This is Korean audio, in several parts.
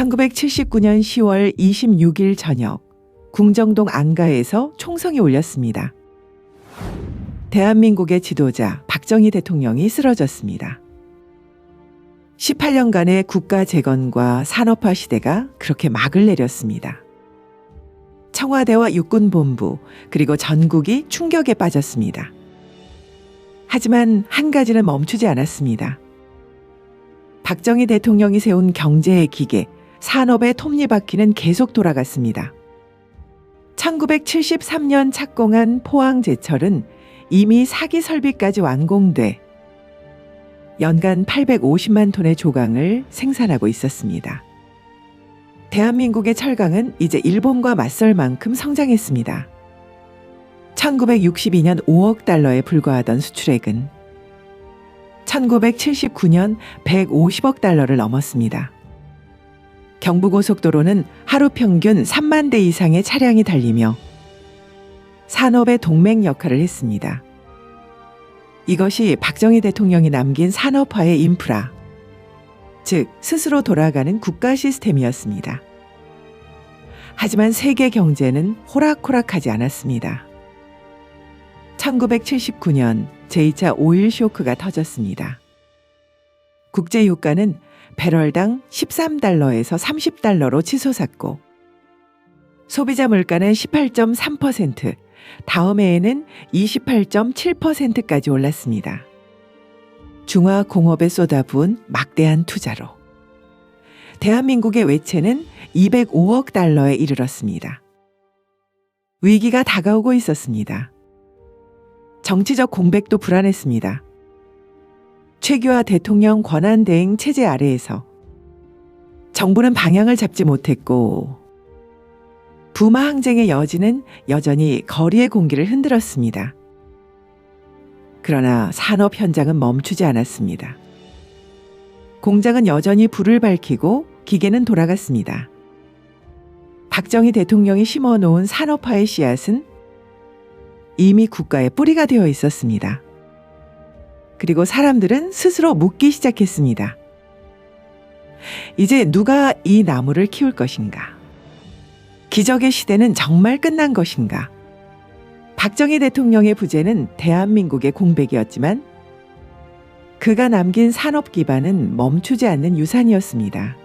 1979년 10월 26일 저녁 궁정동 안가에서 총성이 울렸습니다. 대한민국의 지도자 박정희 대통령이 쓰러졌습니다. 18년간의 국가 재건과 산업화 시대가 그렇게 막을 내렸습니다. 청와대와 육군본부 그리고 전국이 충격에 빠졌습니다. 하지만 한 가지는 멈추지 않았습니다. 박정희 대통령이 세운 경제의 기계, 산업의 톱니바퀴는 계속 돌아갔습니다. 1973년 착공한 포항제철은 이미 사기 설비까지 완공돼 연간 850만 톤의 조강을 생산하고 있었습니다. 대한민국의 철강은 이제 일본과 맞설 만큼 성장했습니다. 1962년 5억 달러에 불과하던 수출액은 1979년 150억 달러를 넘었습니다. 경부고속도로는 하루 평균 3만 대 이상의 차량이 달리며 산업의 동맹 역할을 했습니다. 이것이 박정희 대통령이 남긴 산업화의 인프라, 즉 스스로 돌아가는 국가 시스템이었습니다. 하지만 세계 경제는 호락호락하지 않았습니다. 1979년 제2차 오일 쇼크가 터졌습니다. 국제 유가는 배럴당 13달러에서 30달러로 치솟았고 소비자 물가는 18.3%, 다음 해에는 28.7%까지 올랐습니다. 중화공업에 쏟아부은 막대한 투자로 대한민국의 외채는 205억 달러에 이르렀습니다. 위기가 다가오고 있었습니다. 정치적 공백도 불안했습니다. 최규하 대통령 권한대행 체제 아래에서 정부는 방향을 잡지 못했고 부마 항쟁의 여지는 여전히 거리의 공기를 흔들었습니다. 그러나 산업 현장은 멈추지 않았습니다. 공장은 여전히 불을 밝히고 기계는 돌아갔습니다. 박정희 대통령이 심어놓은 산업화의 씨앗은 이미 국가의 뿌리가 되어 있었습니다. 그리고 사람들은 스스로 묻기 시작했습니다. 이제 누가 이 나무를 키울 것인가? 기적의 시대는 정말 끝난 것인가? 박정희 대통령의 부재는 대한민국의 공백이었지만 그가 남긴 산업 기반은 멈추지 않는 유산이었습니다.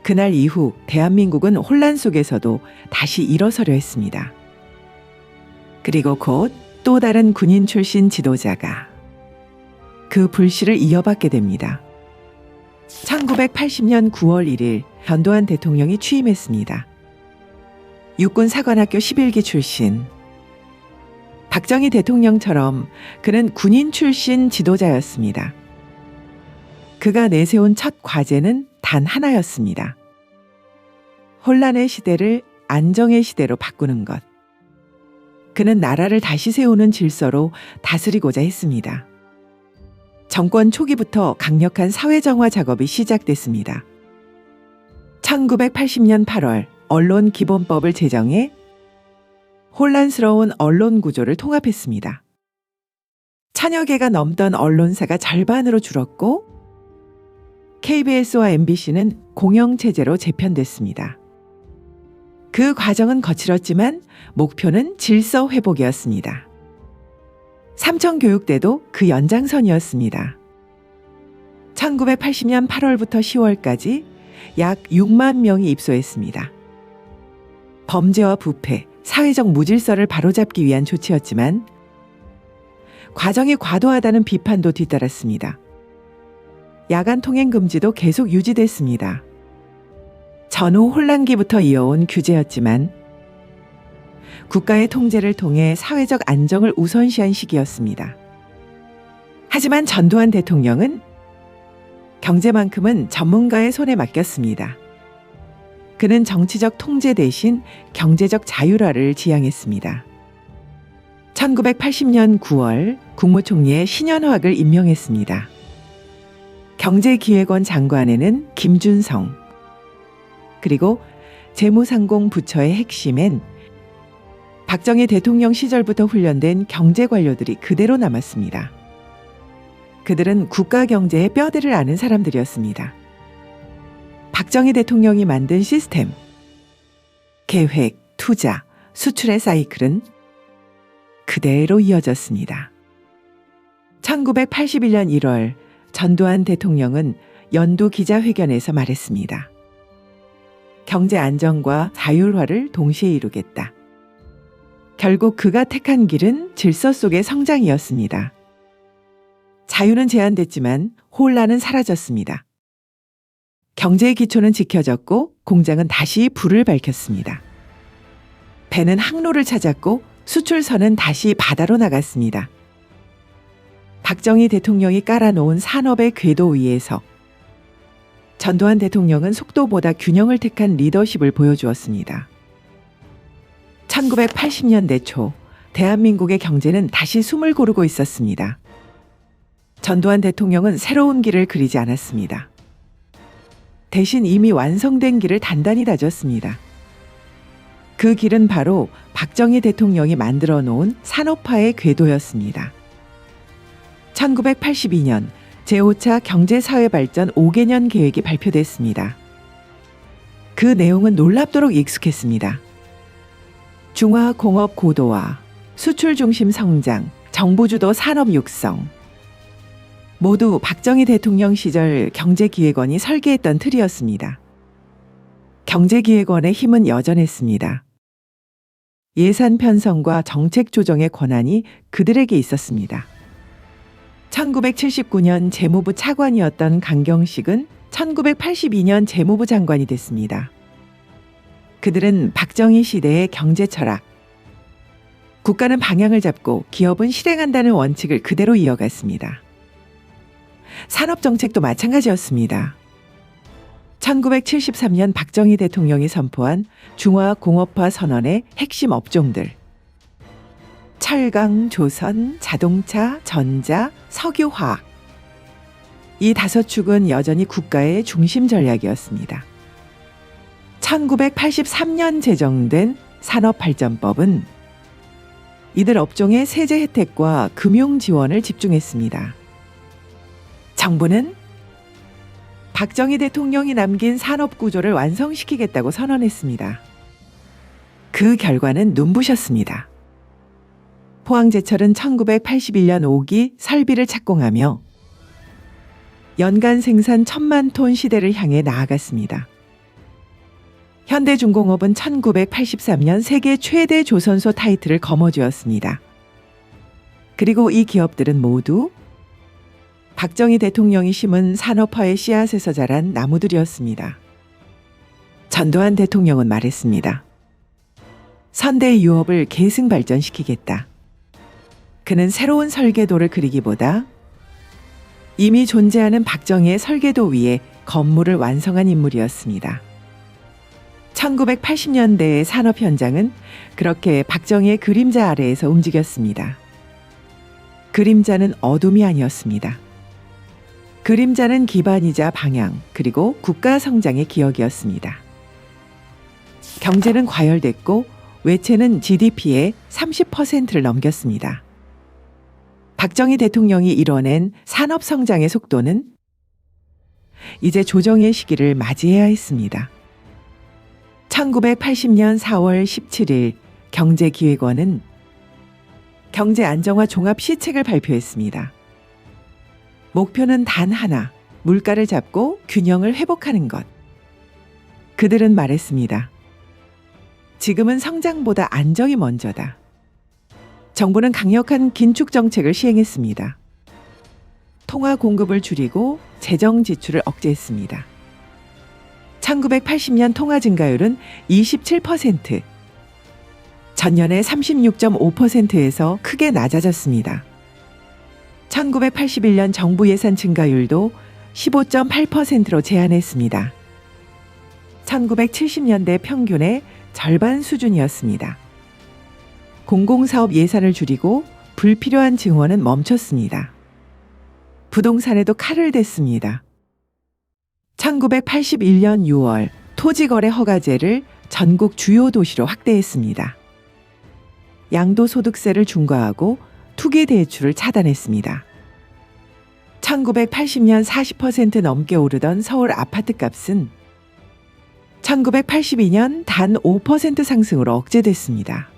그날 이후 대한민국은 혼란 속에서도 다시 일어서려 했습니다. 그리고 곧 또 다른 군인 출신 지도자가 그 불씨를 이어받게 됩니다. 1980년 9월 1일 전두환 대통령이 취임했습니다. 육군사관학교 11기 출신. 박정희 대통령처럼 그는 군인 출신 지도자였습니다. 그가 내세운 첫 과제는 단 하나였습니다. 혼란의 시대를 안정의 시대로 바꾸는 것. 그는 나라를 다시 세우는 질서로 다스리고자 했습니다. 정권 초기부터 강력한 사회정화 작업이 시작됐습니다. 1980년 8월 언론기본법을 제정해 혼란스러운 언론 구조를 통합했습니다. 1000여 개가 넘던 언론사가 절반으로 줄었고 KBS와 MBC는 공영체제로 재편됐습니다. 그 과정은 거칠었지만 목표는 질서 회복이었습니다. 삼청교육대도 그 연장선이었습니다. 1980년 8월부터 10월까지 약 6만 명이 입소했습니다. 범죄와 부패, 사회적 무질서를 바로잡기 위한 조치였지만 과정이 과도하다는 비판도 뒤따랐습니다. 야간 통행 금지도 계속 유지됐습니다. 전후 혼란기부터 이어온 규제였지만 국가의 통제를 통해 사회적 안정을 우선시한 시기였습니다. 하지만 전두환 대통령은 경제만큼은 전문가의 손에 맡겼습니다. 그는 정치적 통제 대신 경제적 자율화를 지향했습니다. 1980년 9월 국무총리에 신현학을 임명했습니다. 경제기획원 장관에는 김준성, 그리고 재무상공부처의 핵심엔 박정희 대통령 시절부터 훈련된 경제관료들이 그대로 남았습니다. 그들은 국가 경제의 뼈대를 아는 사람들이었습니다. 박정희 대통령이 만든 시스템, 계획, 투자, 수출의 사이클은 그대로 이어졌습니다. 1981년 1월 전두환 대통령은 연두 기자회견에서 말했습니다. 경제 안정과 자율화를 동시에 이루겠다. 결국 그가 택한 길은 질서 속의 성장이었습니다. 자유는 제한됐지만 혼란은 사라졌습니다. 경제의 기초는 지켜졌고 공장은 다시 불을 밝혔습니다. 배는 항로를 찾았고 수출선은 다시 바다로 나갔습니다. 박정희 대통령이 깔아놓은 산업의 궤도 위에서 전두환 대통령은 속도보다 균형을 택한 리더십을 보여주었습니다. 1980년대 초 대한민국의 경제는 다시 숨을 고르고 있었습니다. 전두환 대통령은 새로운 길을 그리지 않았습니다. 대신 이미 완성된 길을 단단히 다졌습니다. 그 길은 바로 박정희 대통령이 만들어 놓은 산업화의 궤도였습니다. 1982년 제5차 경제사회발전 5개년 계획이 발표됐습니다. 그 내용은 놀랍도록 익숙했습니다. 중화 공업 고도화, 수출 중심 성장, 정부 주도 산업 육성. 모두 박정희 대통령 시절 경제기획원이 설계했던 틀이었습니다. 경제기획원의 힘은 여전했습니다. 예산 편성과 정책 조정의 권한이 그들에게 있었습니다. 1979년 재무부 차관이었던 강경식은 1982년 재무부 장관이 됐습니다. 그들은 박정희 시대의 경제 철학, 국가는 방향을 잡고 기업은 실행한다는 원칙을 그대로 이어갔습니다. 산업정책도 마찬가지였습니다. 1973년 박정희 대통령이 선포한 중화공업화 선언의 핵심 업종들, 철강, 조선, 자동차, 전자, 석유화학. 이 5축은 여전히 국가의 중심 전략이었습니다. 1983년 제정된 산업발전법은 이들 업종의 세제 혜택과 금융 지원을 집중했습니다. 정부는 박정희 대통령이 남긴 산업 구조를 완성시키겠다고 선언했습니다. 그 결과는 눈부셨습니다. 포항제철은 1981년 5기 설비를 착공하며 연간 생산 1,000만 톤 시대를 향해 나아갔습니다. 현대중공업은 1983년 세계 최대 조선소 타이틀을 거머쥐었습니다. 그리고 이 기업들은 모두 박정희 대통령이 심은 산업화의 씨앗에서 자란 나무들이었습니다. 전두환 대통령은 말했습니다. 선대의 유업을 계승 발전시키겠다. 그는 새로운 설계도를 그리기보다 이미 존재하는 박정희의 설계도 위에 건물을 완성한 인물이었습니다. 1980년대의 산업 현장은 그렇게 박정희의 그림자 아래에서 움직였습니다. 그림자는 어둠이 아니었습니다. 그림자는 기반이자 방향, 그리고 국가 성장의 기억이었습니다. 경제는 과열됐고 외채는 GDP의 30%를 넘겼습니다. 박정희 대통령이 이뤄낸 산업 성장의 속도는 이제 조정의 시기를 맞이해야 했습니다. 1980년 4월 17일 경제기획원은 경제 안정화 종합 시책을 발표했습니다. 목표는 단 하나, 물가를 잡고 균형을 회복하는 것. 그들은 말했습니다. 지금은 성장보다 안정이 먼저다. 정부는 강력한 긴축 정책을 시행했습니다. 통화 공급을 줄이고 재정 지출을 억제했습니다. 1980년 통화 증가율은 27%, 전년의 36.5%에서 크게 낮아졌습니다. 1981년 정부 예산 증가율도 15.8%로 제한했습니다. 1970년대 평균의 절반 수준이었습니다. 공공사업 예산을 줄이고 불필요한 증원은 멈췄습니다. 부동산에도 칼을 댔습니다. 1981년 6월 토지거래 허가제를 전국 주요 도시로 확대했습니다. 양도소득세를 중과하고 투기 대출을 차단했습니다. 1980년 40% 넘게 오르던 서울 아파트 값은 1982년 단 5% 상승으로 억제됐습니다.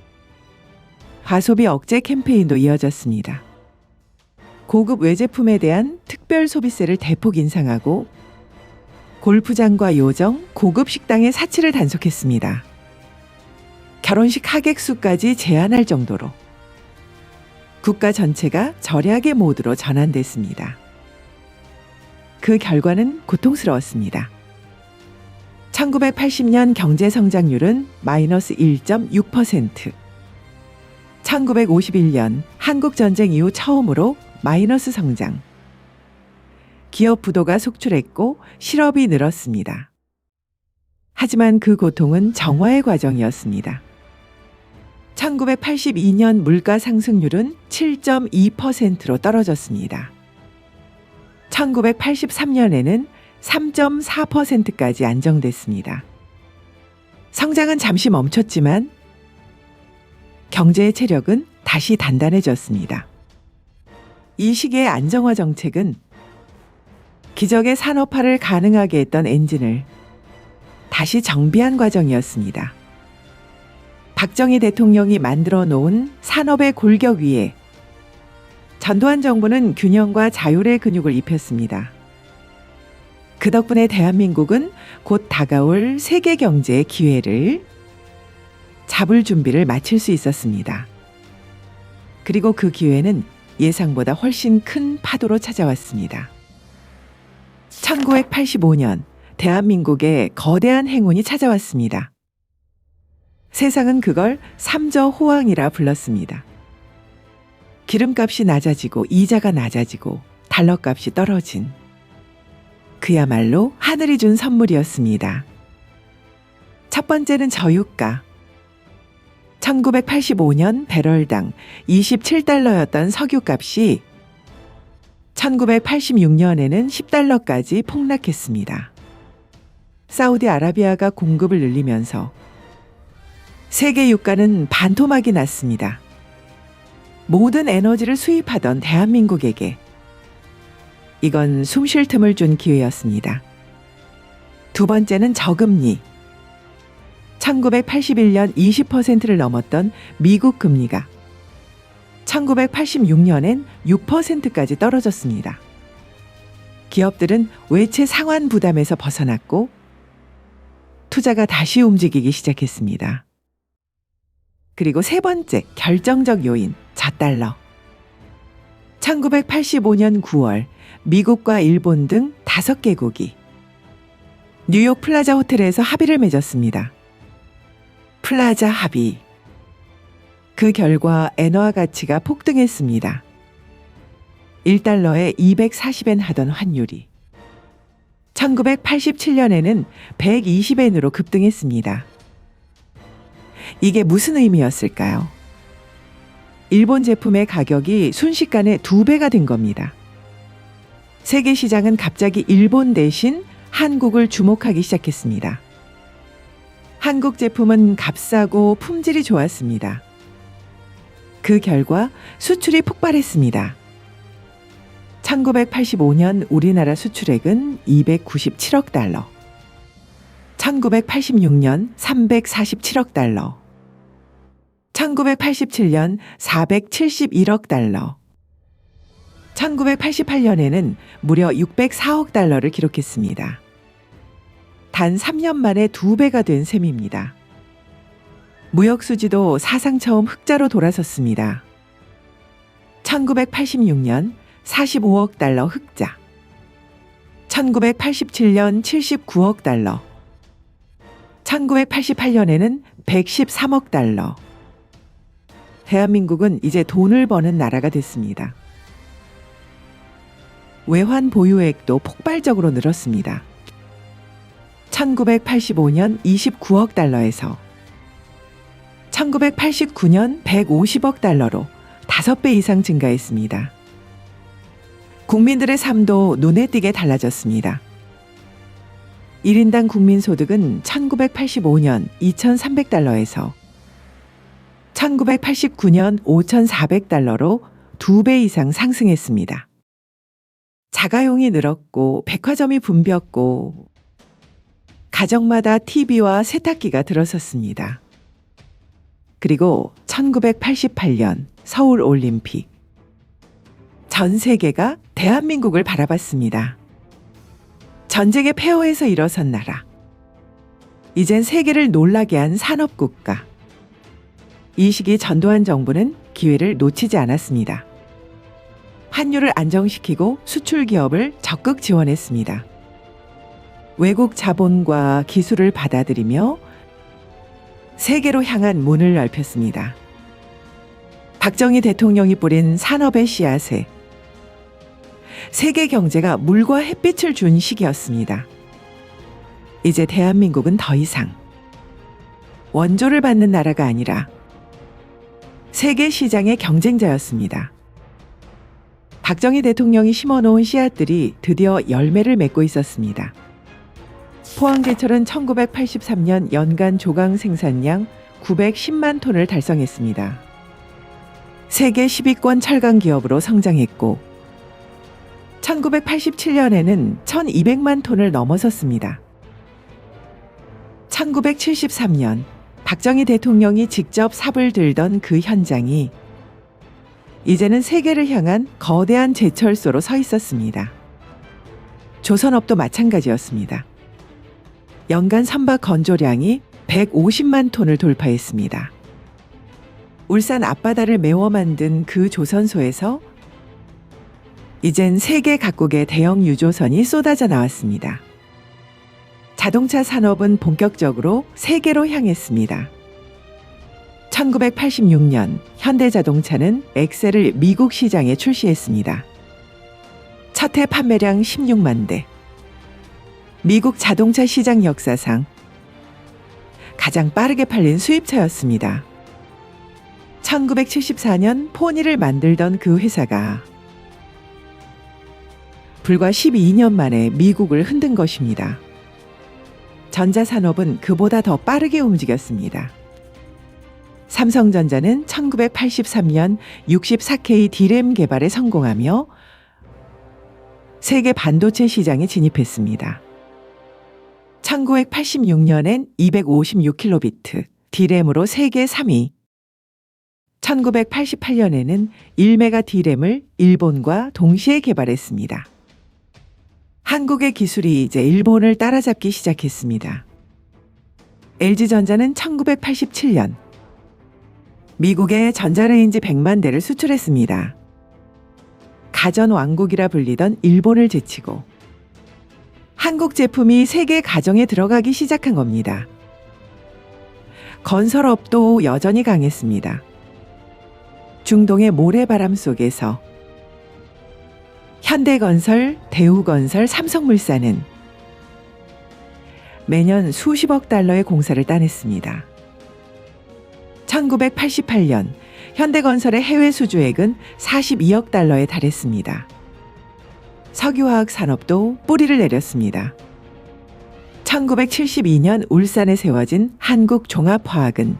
과소비 억제 캠페인도 이어졌습니다. 고급 외제품에 대한 특별 소비세를 대폭 인상하고 골프장과 요정, 고급 식당의 사치를 단속했습니다. 결혼식 하객 수까지 제한할 정도로 국가 전체가 절약의 모드로 전환됐습니다. 그 결과는 고통스러웠습니다. 1980년 경제 성장률은 마이너스 1.6%, 1951년 한국전쟁 이후 처음으로 마이너스 성장, 기업 부도가 속출했고 실업이 늘었습니다. 하지만 그 고통은 정화의 과정이었습니다. 1982년 물가 상승률은 7.2%로 떨어졌습니다. 1983년에는 3.4%까지 안정됐습니다. 성장은 잠시 멈췄지만 경제의 체력은 다시 단단해졌습니다. 이 시기의 안정화 정책은 기적의 산업화를 가능하게 했던 엔진을 다시 정비한 과정이었습니다. 박정희 대통령이 만들어 놓은 산업의 골격 위에 전두환 정부는 균형과 자율의 근육을 입혔습니다. 그 덕분에 대한민국은 곧 다가올 세계 경제의 기회를 잡을 준비를 마칠 수 있었습니다. 그리고 그 기회는 예상보다 훨씬 큰 파도로 찾아왔습니다. 1985년 대한민국에 거대한 행운이 찾아왔습니다. 세상은 그걸 삼저 호황이라 불렀습니다. 기름값이 낮아지고 이자가 낮아지고 달러값이 떨어진 그야말로 하늘이 준 선물이었습니다. 첫 번째는 저유가. 1985년 배럴당 27달러였던 석유값이 1986년에는 10달러까지 폭락했습니다. 사우디아라비아가 공급을 늘리면서 세계 유가는 반토막이 났습니다. 모든 에너지를 수입하던 대한민국에게 이건 숨 쉴 틈을 준 기회였습니다. 두 번째는 저금리. 1981년 20%를 넘었던 미국 금리가 1986년엔 6%까지 떨어졌습니다. 기업들은 외채 상환 부담에서 벗어났고 투자가 다시 움직이기 시작했습니다. 그리고 세 번째 결정적 요인, 저달러. 1985년 9월 미국과 일본 등 5개국이 뉴욕 플라자 호텔에서 합의를 맺었습니다. 플라자 합의. 그 결과 엔화 가치가 폭등했습니다. 1달러에 240엔 하던 환율이 1987년에는 120엔으로 급등했습니다. 이게 무슨 의미였을까요? 일본 제품의 가격이 순식간에 2배가 된 겁니다. 세계 시장은 갑자기 일본 대신 한국을 주목하기 시작했습니다. 한국 제품은 값싸고 품질이 좋았습니다. 그 결과 수출이 폭발했습니다. 1985년 우리나라 수출액은 297억 달러, 1986년 347억 달러, 1987년 471억 달러, 1988년에는 무려 604억 달러를 기록했습니다. 단 3년 만에 2배가 된 셈입니다. 무역 수지도 사상 처음 흑자로 돌아섰습니다. 1986년 45억 달러 흑자, 1987년 79억 달러, 1988년에는 113억 달러. 대한민국은 이제 돈을 버는 나라가 됐습니다. 외환 보유액도 폭발적으로 늘었습니다. 1985년 29억 달러에서 1989년 150억 달러로 5배 이상 증가했습니다. 국민들의 삶도 눈에 띄게 달라졌습니다. 1인당 국민소득은 1985년 2,300달러에서 1989년 5,400달러로 2배 이상 상승했습니다. 자가용이 늘었고 백화점이 붐볐고 가정마다 TV와 세탁기가 들어섰습니다. 그리고 1988년 서울 올림픽. 전 세계가 대한민국을 바라봤습니다. 전쟁의 폐허에서 일어선 나라. 이젠 세계를 놀라게 한 산업국가. 이 시기 전두환 정부는 기회를 놓치지 않았습니다. 환율을 안정시키고 수출 기업을 적극 지원했습니다. 외국 자본과 기술을 받아들이며 세계로 향한 문을 넓혔습니다. 박정희 대통령이 뿌린 산업의 씨앗에 세계 경제가 물과 햇빛을 준 시기였습니다. 이제 대한민국은 더 이상 원조를 받는 나라가 아니라 세계 시장의 경쟁자였습니다. 박정희 대통령이 심어놓은 씨앗들이 드디어 열매를 맺고 있었습니다. 포항제철은 1983년 연간 조강 생산량 910만 톤을 달성했습니다. 세계 10위권 철강 기업으로 성장했고 1987년에는 1200만 톤을 넘어섰습니다. 1973년 박정희 대통령이 직접 삽을 들던 그 현장이 이제는 세계를 향한 거대한 제철소로 서 있었습니다. 조선업도 마찬가지였습니다. 연간 선박 건조량이 150만 톤을 돌파했습니다. 울산 앞바다를 메워 만든 그 조선소에서 이젠 세계 각국의 대형 유조선이 쏟아져 나왔습니다. 자동차 산업은 본격적으로 세계로 향했습니다. 1986년 현대자동차는 엑셀을 미국 시장에 출시했습니다. 첫 해 판매량 16만 대. 미국 자동차 시장 역사상 가장 빠르게 팔린 수입차였습니다. 1974년 포니를 만들던 그 회사가 불과 12년 만에 미국을 흔든 것입니다. 전자산업은 그보다 더 빠르게 움직였습니다. 삼성전자는 1983년 64K D램 개발에 성공하며 세계 반도체 시장에 진입했습니다. 1986년엔 256kb D램으로 세계 3위. 1988년에는 1메가 D램을 일본과 동시에 개발했습니다. 한국의 기술이 이제 일본을 따라잡기 시작했습니다. LG전자는 1987년 미국에 전자레인지 100만 대를 수출했습니다. 가전왕국이라 불리던 일본을 제치고 한국 제품이 세계 가정에 들어가기 시작한 겁니다. 건설업도 여전히 강했습니다. 중동의 모래바람 속에서 현대건설, 대우건설, 삼성물산은 매년 수십억 달러의 공사를 따냈습니다. 1988년 현대건설의 해외 수주액은 42억 달러에 달했습니다. 석유화학 산업도 뿌리를 내렸습니다. 1972년 울산에 세워진 한국종합화학은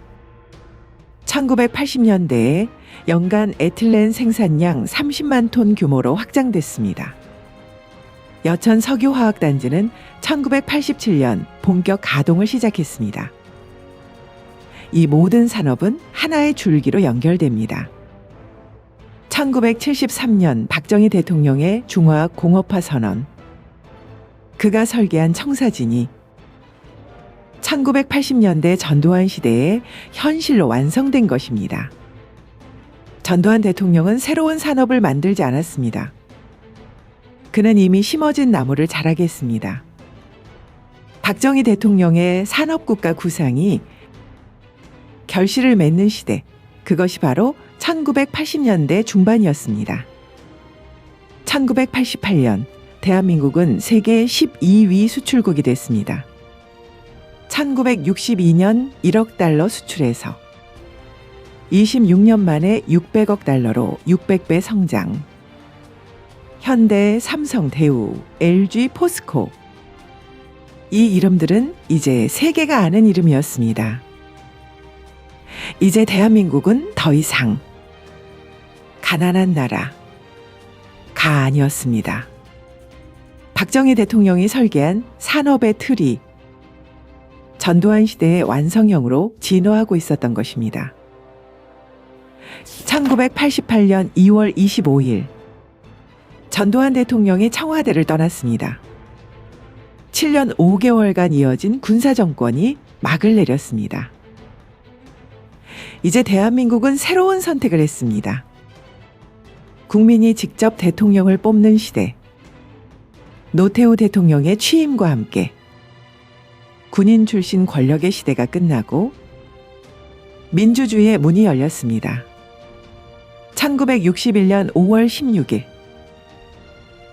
1980년대에 연간 에틸렌 생산량 30만 톤 규모로 확장됐습니다. 여천 석유화학단지는 1987년 본격 가동을 시작했습니다. 이 모든 산업은 하나의 줄기로 연결됩니다. 1973년 박정희 대통령의 중화학 공업화 선언. 그가 설계한 청사진이 1980년대 전두환 시대에 현실로 완성된 것입니다. 전두환 대통령은 새로운 산업을 만들지 않았습니다. 그는 이미 심어진 나무를 자라게 했습니다. 박정희 대통령의 산업국가 구상이 결실을 맺는 시대, 그것이 바로 1980년대 중반이었습니다. 1988년 대한민국은 세계 12위 수출국이 됐습니다. 1962년 1억 달러 수출해서 26년 만에 600억 달러로 600배 성장. 현대, 삼성, 대우, LG, 포스코. 이 이름들은 이제 세계가 아는 이름이었습니다. 이제 대한민국은 더 이상 가난한 나라가 아니었습니다. 박정희 대통령이 설계한 산업의 틀이 전두환 시대의 완성형으로 진화하고 있었던 것입니다. 1988년 2월 25일 전두환 대통령이 청와대를 떠났습니다. 7년 5개월간 이어진 군사정권이 막을 내렸습니다. 이제 대한민국은 새로운 선택을 했습니다. 국민이 직접 대통령을 뽑는 시대. 노태우 대통령의 취임과 함께 군인 출신 권력의 시대가 끝나고 민주주의의 문이 열렸습니다. 1961년 5월 16일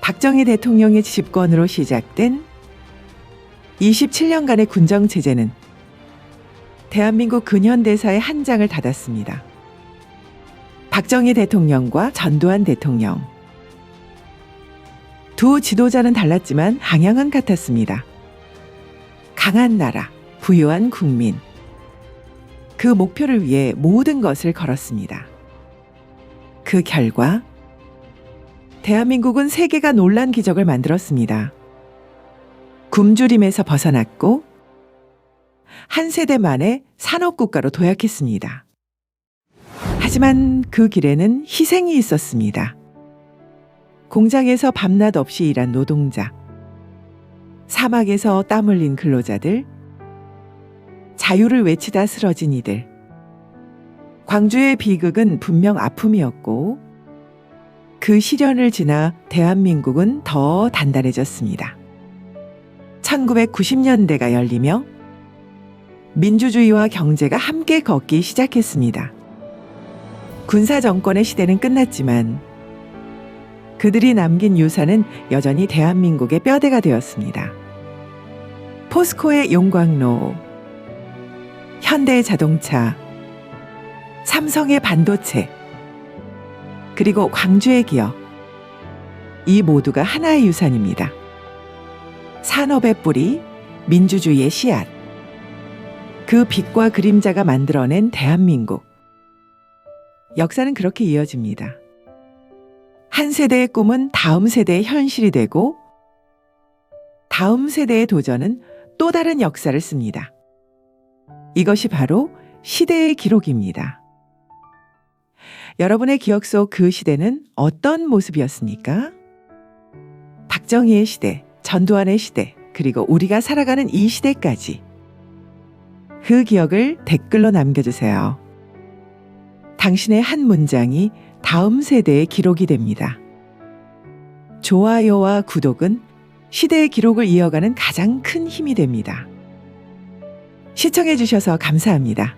박정희 대통령의 집권으로 시작된 27년간의 군정체제는 대한민국 근현대사의 한 장을 닫았습니다. 박정희 대통령과 전두환 대통령. 두 지도자는 달랐지만 방향은 같았습니다. 강한 나라, 부유한 국민. 그 목표를 위해 모든 것을 걸었습니다. 그 결과 대한민국은 세계가 놀란 기적을 만들었습니다. 굶주림에서 벗어났고 한 세대 만에 산업국가로 도약했습니다. 하지만 그 길에는 희생이 있었습니다. 공장에서 밤낮 없이 일한 노동자, 사막에서 땀 흘린 근로자들, 자유를 외치다 쓰러진 이들. 광주의 비극은 분명 아픔이었고 그 시련을 지나 대한민국은 더 단단해졌습니다. 1990년대가 열리며 민주주의와 경제가 함께 걷기 시작했습니다. 군사정권의 시대는 끝났지만 그들이 남긴 유산은 여전히 대한민국의 뼈대가 되었습니다. 포스코의 용광로, 현대자동차, 삼성의 반도체, 그리고 광주의 기업. 이 모두가 하나의 유산입니다. 산업의 뿌리, 민주주의의 씨앗. 그 빛과 그림자가 만들어낸 대한민국. 역사는 그렇게 이어집니다. 한 세대의 꿈은 다음 세대의 현실이 되고 다음 세대의 도전은 또 다른 역사를 씁니다. 이것이 바로 시대의 기록입니다. 여러분의 기억 속 그 시대는 어떤 모습이었습니까? 박정희의 시대, 전두환의 시대, 그리고 우리가 살아가는 이 시대까지. 그 기억을 댓글로 남겨주세요. 당신의 한 문장이 다음 세대의 기록이 됩니다. 좋아요와 구독은 시대의 기록을 이어가는 가장 큰 힘이 됩니다. 시청해 주셔서 감사합니다.